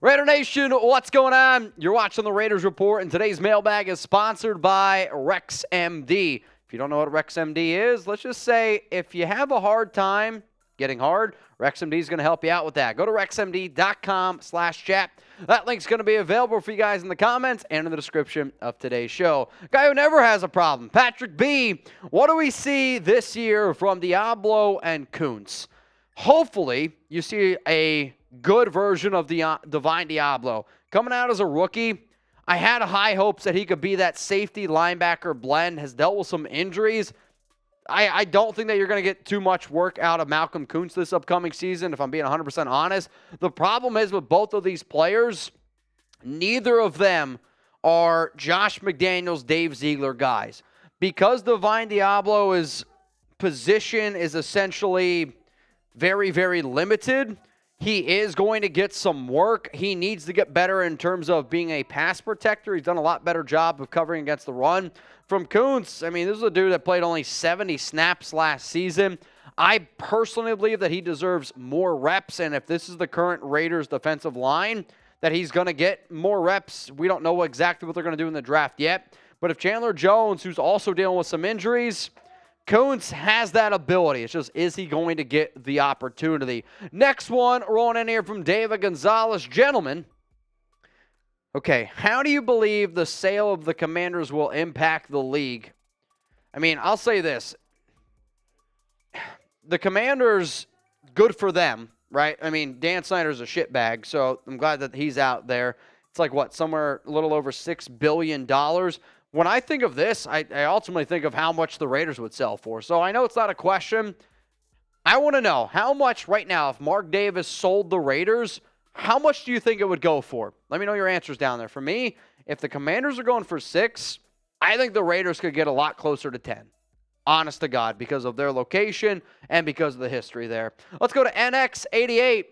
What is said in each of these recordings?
Raider Nation, what's going on? You're watching the Raiders Report, and today's mailbag is sponsored by RexMD. If you don't know what RexMD is, let's just say if you have a hard time getting hard, RexMD is going to help you out with that. Go to rexmd.com/chat. That link's going to be available for you guys in the comments and in the description of today's show. Guy who never has a problem, Patrick B. What do we see this year from Diablo and Koonce? Hopefully, you see a good version of the Divine Diablo. Coming out as a rookie, I had high hopes that he could be that safety linebacker blend, has dealt with some injuries. I don't think that you're going to get too much work out of Malcolm Koonce this upcoming season, if I'm being 100% honest. The problem is with both of these players, neither of them are Josh McDaniels, Dave Ziegler guys. Because Divine Diablo's position is essentially very, very limited, he is going to get some work. He needs to get better in terms of being a pass protector. He's done a lot better job of covering against the run. From Koonce, I mean, this is a dude that played only 70 snaps last season. I personally believe that he deserves more reps, and if this is the current Raiders defensive line, that he's going to get more reps. We don't know exactly what they're going to do in the draft yet, but if Chandler Jones, who's also dealing with some injuries, Koonce has that ability. It's just, is he going to get the opportunity? Next one, rolling in here from David Gonzalez. Gentlemen, okay, how do you believe the sale of the Commanders will impact the league? I mean, I'll say this. The Commanders, good for them, right? I mean, Dan Snyder's a shitbag, so I'm glad that he's out there. It's like, what, somewhere a little over $6 billion. When I think of this, I ultimately think of how much the Raiders would sell for. So I know it's not a question. I want to know how much right now, if Mark Davis sold the Raiders, how much do you think it would go for? Let me know your answers down there. For me, if the Commanders are going for 6, I think the Raiders could get a lot closer to 10. Honest to God, because of their location and because of the history there. Let's go to NX88.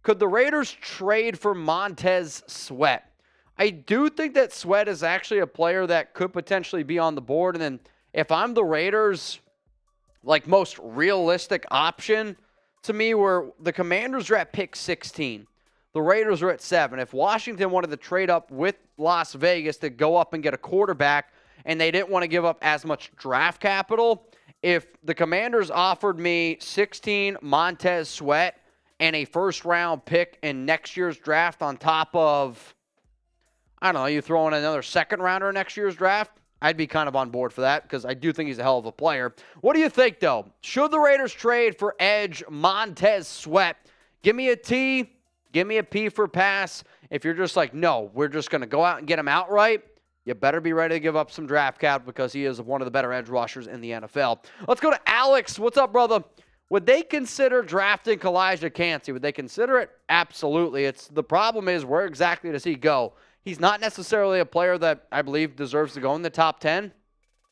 Could the Raiders trade for Montez Sweat? I do think that Sweat is actually a player that could potentially be on the board. And then if I'm the Raiders, like most realistic option to me, where the Commanders are at pick 16. The Raiders are at 7. If Washington wanted to trade up with Las Vegas to go up and get a quarterback, and they didn't want to give up as much draft capital, if the Commanders offered me 16 Montez Sweat and a first-round pick in next year's draft on top of, I don't know, you throw in another second-rounder in next year's draft, I'd be kind of on board for that because I do think he's a hell of a player. What do you think, though? Should the Raiders trade for edge Montez Sweat? Give me a T. Give me a P for pass. If you're just like, no, we're just going to go out and get him outright, you better be ready to give up some draft cap because he is one of the better edge rushers in the NFL. Let's go to Alex. What's up, brother? Would they consider drafting Calijah Cancey? Would they consider it? Absolutely. The problem is, where exactly does he go? He's not necessarily a player that I believe deserves to go in the top 10.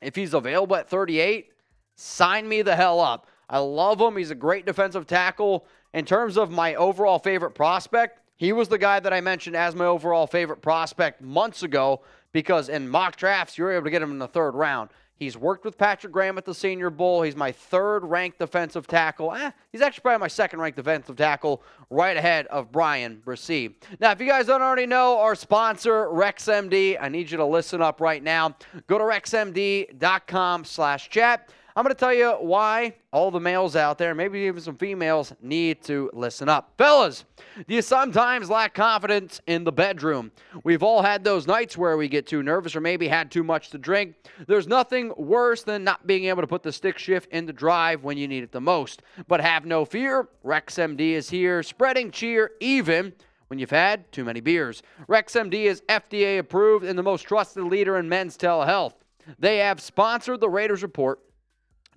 If he's available at 38, sign me the hell up. I love him. He's a great defensive tackle. In terms of my overall favorite prospect, he was the guy that I mentioned as my overall favorite prospect months ago because in mock drafts, you were able to get him in the 3rd round. He's worked with Patrick Graham at the Senior Bowl. He's my 3rd-ranked defensive tackle. He's actually probably my 2nd-ranked defensive tackle, right ahead of Brian Bresee. Now, if you guys don't already know, our sponsor, RexMD, I need you to listen up right now. Go to rexmd.com/chat. I'm going to tell you why all the males out there, maybe even some females, need to listen up. Fellas, do you sometimes lack confidence in the bedroom? We've all had those nights where we get too nervous or maybe had too much to drink. There's nothing worse than not being able to put the stick shift into drive when you need it the most. But have no fear, RexMD is here, spreading cheer even when you've had too many beers. RexMD is FDA approved and the most trusted leader in men's telehealth. They have sponsored the Raiders Report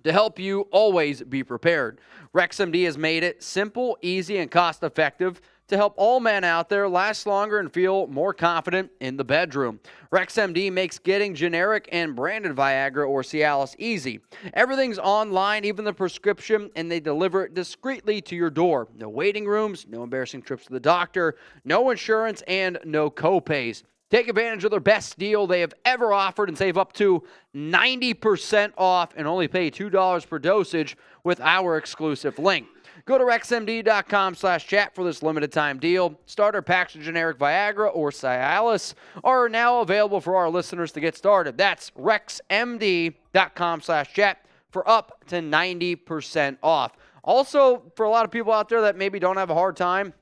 to help you always be prepared. RexMD has made it simple, easy, and cost-effective to help all men out there last longer and feel more confident in the bedroom. RexMD makes getting generic and branded Viagra or Cialis easy. Everything's online, even the prescription, and they deliver it discreetly to your door. No waiting rooms, no embarrassing trips to the doctor, no insurance, and no co-pays. Take advantage of their best deal they have ever offered and save up to 90% off and only pay $2 per dosage with our exclusive link. Go to rexmd.com/chat for this limited time deal. Starter packs of generic Viagra or Cialis are now available for our listeners to get started. That's rexmd.com/chat for up to 90% off. Also, for a lot of people out there that maybe don't have a hard time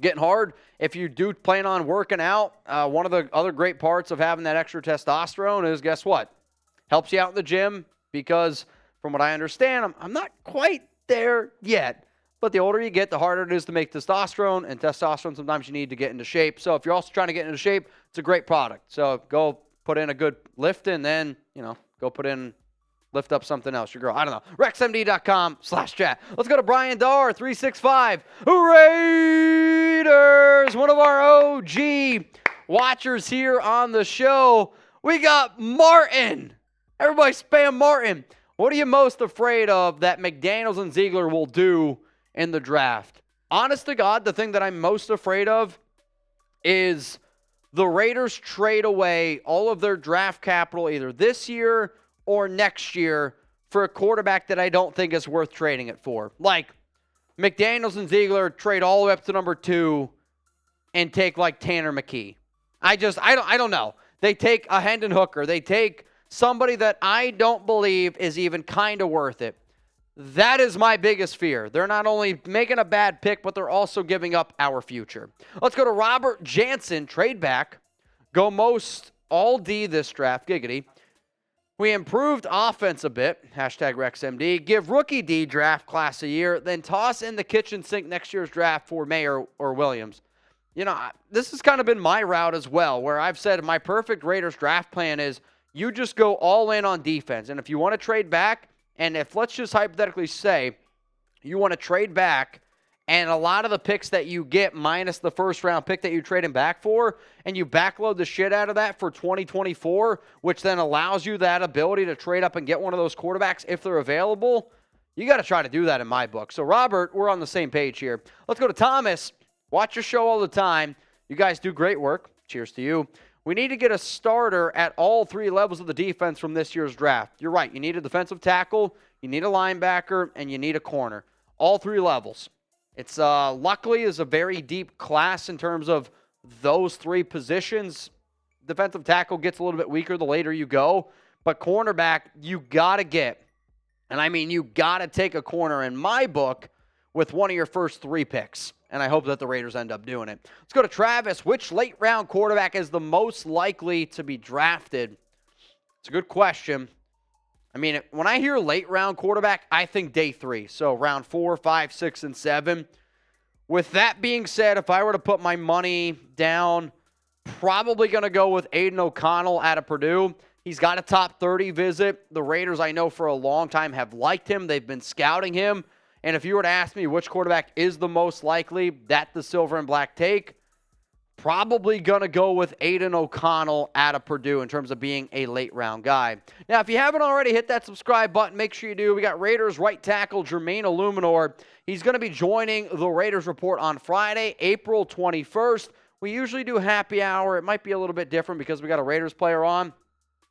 getting hard, if you do plan on working out, one of the other great parts of having that extra testosterone is, guess what? Helps you out in the gym because, from what I understand, I'm not quite there yet. But the older you get, the harder it is to make testosterone, and testosterone sometimes you need to get into shape. So if you're also trying to get into shape, it's a great product. So go put in a good lift and then, go lift up something else. Your girl, I don't know. RexMD.com/chat. Let's go to Brian Dar, 365. Raiders, one of our OG watchers here on the show. We got Martin. Everybody spam Martin. What are you most afraid of that McDaniels and Ziegler will do in the draft? Honest to God, the thing that I'm most afraid of is the Raiders trade away all of their draft capital either this year or next year for a quarterback that I don't think is worth trading it for. Like, McDaniels and Ziegler trade all the way up to number 2 and take like Tanner McKee. I don't know. They take a Hendon Hooker. They take somebody that I don't believe is even kind of worth it. That is my biggest fear. They're not only making a bad pick, but they're also giving up our future. Let's go to Robert Jansen, trade back. Go most all D this draft, giggity. We improved offense a bit, #RexMD. Give rookie D draft class a year, then toss in the kitchen sink next year's draft for Maye or Williams. This has kind of been my route as well, where I've said my perfect Raiders draft plan is you just go all in on defense. And if you want to trade back, and if let's just hypothetically say you want to trade back and a lot of the picks that you get minus the first round pick that you're trading back for, and you backload the shit out of that for 2024, which then allows you that ability to trade up and get one of those quarterbacks if they're available, you got to try to do that in my book. So, Robert, we're on the same page here. Let's go to Thomas. Watch your show all the time. You guys do great work. Cheers to you. We need to get a starter at all 3 levels of the defense from this year's draft. You're right. You need a defensive tackle, you need a linebacker, and you need a corner. All 3 levels. It's luckily is a very deep class in terms of those 3 positions. Defensive tackle gets a little bit weaker the later you go, but cornerback, you got to get, and I mean you got to take a corner in my book with one of your first 3 picks. And I hope that the Raiders end up doing it. Let's go to Travis. Which late-round quarterback is the most likely to be drafted? It's a good question. I mean, when I hear late-round quarterback, I think day 3. So round 4, 5, 6, and 7. With that being said, if I were to put my money down, probably going to go with Aidan O'Connell out of Purdue. He's got a top 30 visit. The Raiders, I know for a long time, have liked him. They've been scouting him. And if you were to ask me which quarterback is the most likely, that the silver and black take, probably going to go with Aidan O'Connell out of Purdue in terms of being a late-round guy. Now, if you haven't already hit that subscribe button, make sure you do. We got Raiders right tackle Jermaine Illuminor. He's going to be joining the Raiders Report on Friday, April 21st. We usually do happy hour. It might be a little bit different because we got a Raiders player on.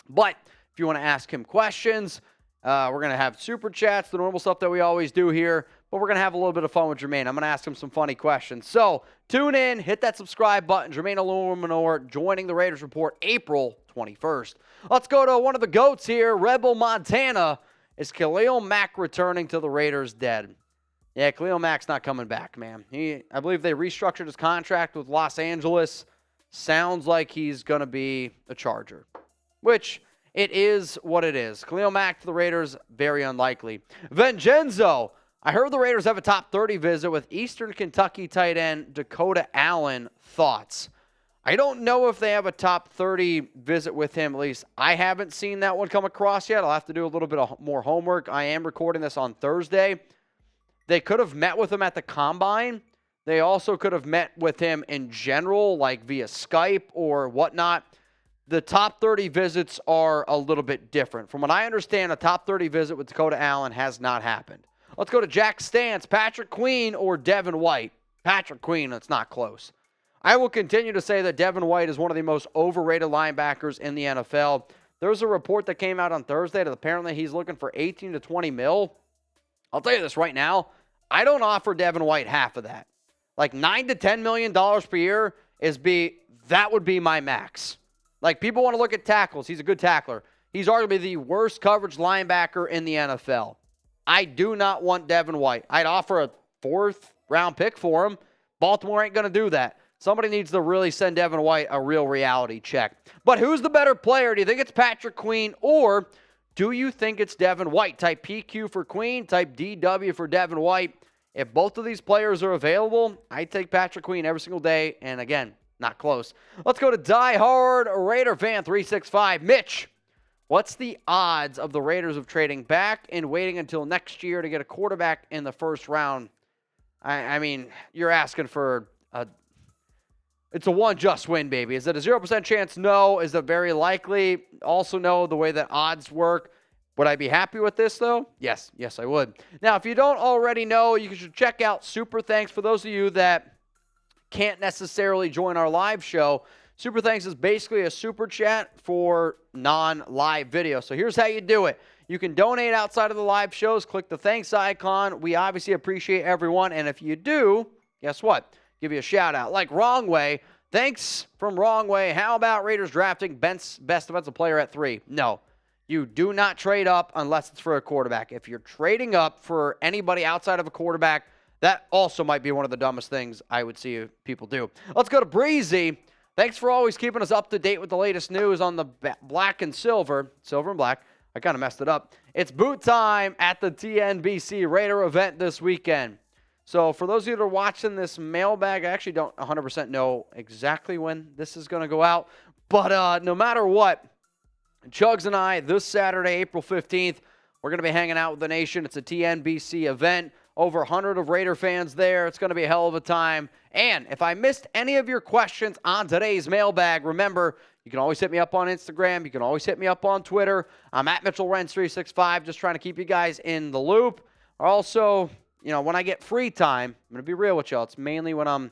But if you want to ask him questions, we're going to have super chats, the normal stuff that we always do here, but we're going to have a little bit of fun with Jermaine. I'm going to ask him some funny questions. So tune in, hit that subscribe button. Jermaine Illuminor joining the Raiders Report April 21st. Let's go to one of the GOATs here, Rebel Montana. Is Khalil Mack returning to the Raiders dead? Yeah, Khalil Mack's not coming back, man. I believe they restructured his contract with Los Angeles. Sounds like he's going to be a Charger, which it is what it is. Khalil Mack to the Raiders, very unlikely. Vincenzo, I heard the Raiders have a top 30 visit with Eastern Kentucky tight end Dakota Allen. Thoughts? I don't know if they have a top 30 visit with him. At least I haven't seen that one come across yet. I'll have to do a little bit of more homework. I am recording this on Thursday. They could have met with him at the Combine. They also could have met with him in general, like via Skype or whatnot. The top 30 visits are a little bit different. From what I understand, a top 30 visit with Dakota Allen has not happened. Let's go to Jack Stance, Patrick Queen or Devin White. Patrick Queen, it's not close. I will continue to say that Devin White is one of the most overrated linebackers in the NFL. There's a report that came out on Thursday that apparently he's looking for 18 to 20 mil. I'll tell you this right now. I don't offer Devin White half of that. Like $9 to $10 million per year that would be my max. Like, people want to look at tackles. He's a good tackler. He's arguably the worst coverage linebacker in the NFL. I do not want Devin White. I'd offer a 4th-round pick for him. Baltimore ain't going to do that. Somebody needs to really send Devin White a real reality check. But who's the better player? Do you think it's Patrick Queen, or do you think it's Devin White? Type PQ for Queen, type DW for Devin White. If both of these players are available, I take Patrick Queen every single day. And again, not close. Let's go to Die Hard Raider Fan 365. Mitch, what's the odds of the Raiders of trading back and waiting until next year to get a quarterback in the first round? I mean, you're asking for it's a one just win, baby. Is it a 0% chance? No. Is it very likely? Also, no, the way that odds work. Would I be happy with this, though? Yes. Yes, I would. Now, if you don't already know, you should check out Super Thanks. For those of you that can't necessarily join our live show, Super Thanks is basically a super chat for non-live video. So here's how you do it. You can donate outside of the live shows. Click the thanks icon. We obviously appreciate everyone. And if you do, guess what? Give you a shout out. Like Wrong Way. Thanks from Wrong Way. How about Raiders drafting best defensive player at 3? No. You do not trade up unless it's for a quarterback. If you're trading up for anybody outside of a quarterback, that also might be one of the dumbest things I would see people do. Let's go to Breezy. Thanks for always keeping us up to date with the latest news on the black and silver and black. I kind of messed it up. It's boot time at the TNBC Raider event this weekend. So for those of you that are watching this mailbag, I actually don't 100% know exactly when this is going to go out. But no matter what, Chugs and I, this Saturday, April 15th, we're going to be hanging out with the nation. It's a TNBC event. Over 100 of Raider fans there. It's going to be a hell of a time. And if I missed any of your questions on today's mailbag, remember, you can always hit me up on Instagram. You can always hit me up on Twitter. I'm at MitchellRents365, just trying to keep you guys in the loop. Also, when I get free time, I'm going to be real with y'all. It's mainly when I'm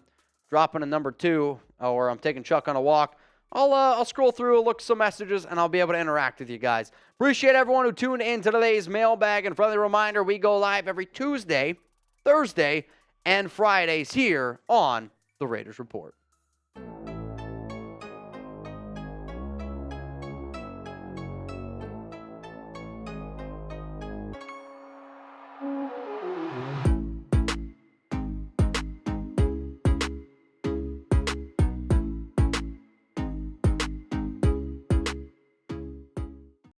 dropping a number 2 or I'm taking Chuck on a walk. I'll scroll through, look at some messages, and I'll be able to interact with you guys. Appreciate everyone who tuned in to today's mailbag. And friendly reminder, we go live every Tuesday, Thursday, and Fridays here on the Raiders Report.